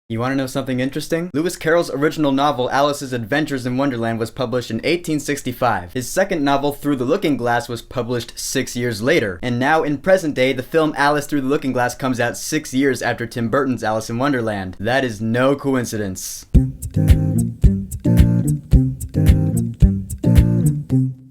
You want to know something interesting? Lewis Carroll's original novel, Alice's Adventures in Wonderland, was published in 1865. His second novel, Through the Looking Glass, was published 6 years later. And now, in present day, the film Alice Through the Looking Glass comes out 6 years after Tim Burton's Alice in Wonderland. That is no coincidence.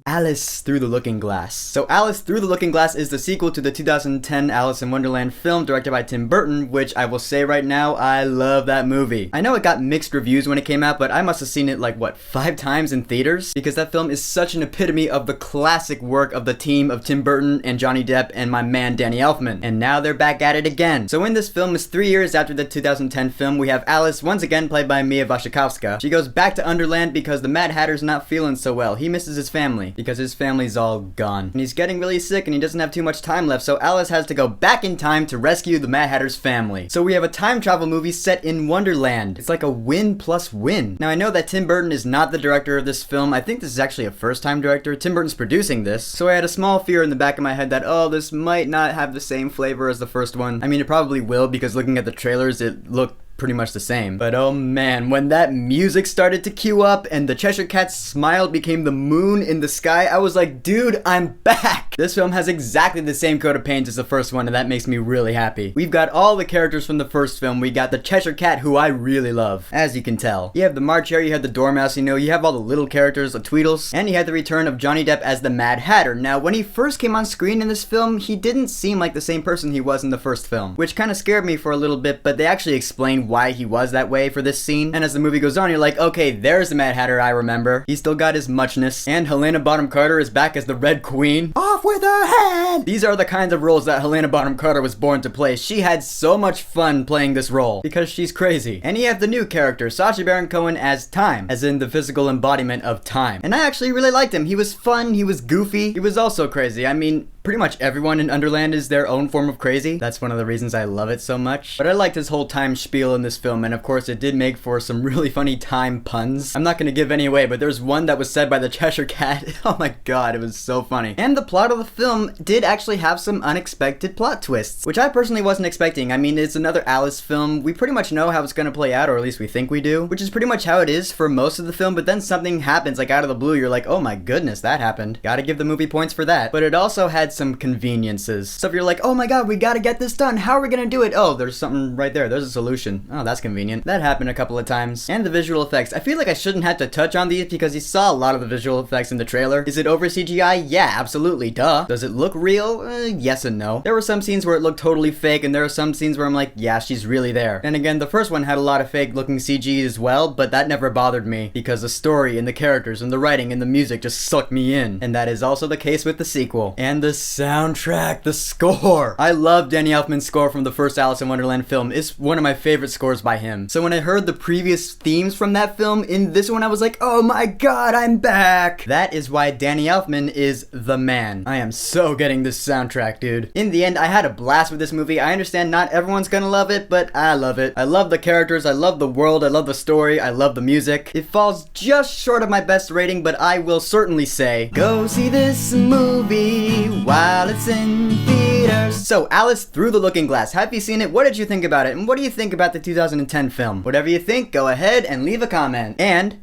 Alice Through the Looking Glass. So Alice Through the Looking Glass is the sequel to the 2010 Alice in Wonderland film directed by Tim Burton, which I will say right now, I love that movie. I know it got mixed reviews when it came out, but I must have seen it like, 5 times in theaters? Because that film is such an epitome of the classic work of the team of Tim Burton and Johnny Depp and my man Danny Elfman. And now they're back at it again. So in this film, is 3 years after the 2010 film, we have Alice, once again played by Mia Wasikowska. She goes back to Underland because the Mad Hatter's not feeling so well. He misses his family, because his family's all gone. And he's getting really sick and he doesn't have too much time left, so Alice has to go back in time to rescue the Mad Hatter's family. So we have a time travel movie set in Wonderland. It's like a win plus win. Now I know that Tim Burton is not the director of this film. I think this is actually a first-time director. Tim Burton's producing this. So I had a small fear in the back of my head that, oh, this might not have the same flavor as the first one. I mean, it probably will, because looking at the trailers, it looked pretty much the same. But oh man, when that music started to cue up and the Cheshire Cat's smile became the moon in the sky, I was like, dude, I'm back! This film has exactly the same coat of paint as the first one, and that makes me really happy. We've got all the characters from the first film. We got the Cheshire Cat, who I really love, as you can tell. You have the March Hare, you have the Dormouse, you have all the little characters, the Tweedles, and you have the return of Johnny Depp as the Mad Hatter. Now, when he first came on screen in this film, he didn't seem like the same person he was in the first film, which kind of scared me for a little bit, but they actually explained why he was that way for this scene. And as the movie goes on, you're like, okay, there's the Mad Hatter I remember. He's still got his muchness. And Helena Bonham Carter is back as the Red Queen. Off with her head! These are the kinds of roles that Helena Bonham Carter was born to play. She had so much fun playing this role because she's crazy. And you have the new character, Sacha Baron Cohen, as Time, as in the physical embodiment of time. And I actually really liked him. He was fun, he was goofy, he was also crazy. I mean, pretty much everyone in Underland is their own form of crazy. That's one of the reasons I love it so much. But I liked his whole time spiel in this film, and of course it did make for some really funny time puns. I'm not gonna give any away, but there's one that was said by the Cheshire Cat. Oh my god, it was so funny. And the plot of the film did actually have some unexpected plot twists, which I personally wasn't expecting. I mean, it's another Alice film. We pretty much know how it's gonna play out, or at least we think we do, which is pretty much how it is for most of the film, but then something happens, like out of the blue, you're like, oh my goodness, that happened. Gotta give the movie points for that. But it also had some conveniences. So if you're like, oh my god, we gotta get this done, how are we gonna do it? Oh, there's something right there, there's a solution. Oh, that's convenient. That happened a couple of times. And the visual effects. I feel like I shouldn't have to touch on these because you saw a lot of the visual effects in the trailer. Is it over CGI? Yeah, absolutely, duh. Does it look real? Yes and no. There were some scenes where it looked totally fake, and there are some scenes where I'm like, yeah, she's really there. And again, the first one had a lot of fake looking CG as well, but that never bothered me because the story and the characters and the writing and the music just sucked me in. And that is also the case with the sequel. And the soundtrack, the score. I love Danny Elfman's score from the first Alice in Wonderland film. It's one of my favorite scores by him. So when I heard the previous themes from that film in this one, I was like, oh my god, I'm back. That is why Danny Elfman is the man. I am so getting this soundtrack, dude. In the end, I had a blast with this movie. I understand not everyone's gonna love it, but I love it. I love the characters, I love the world, I love the story, I love the music. It falls just short of my best rating, but I will certainly say, go see this movie while it's in theaters. So, Alice Through the Looking Glass. Have you seen it? What did you think about it? And what do you think about the 2010 film? Whatever you think, go ahead and leave a comment. And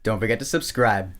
don't forget to subscribe.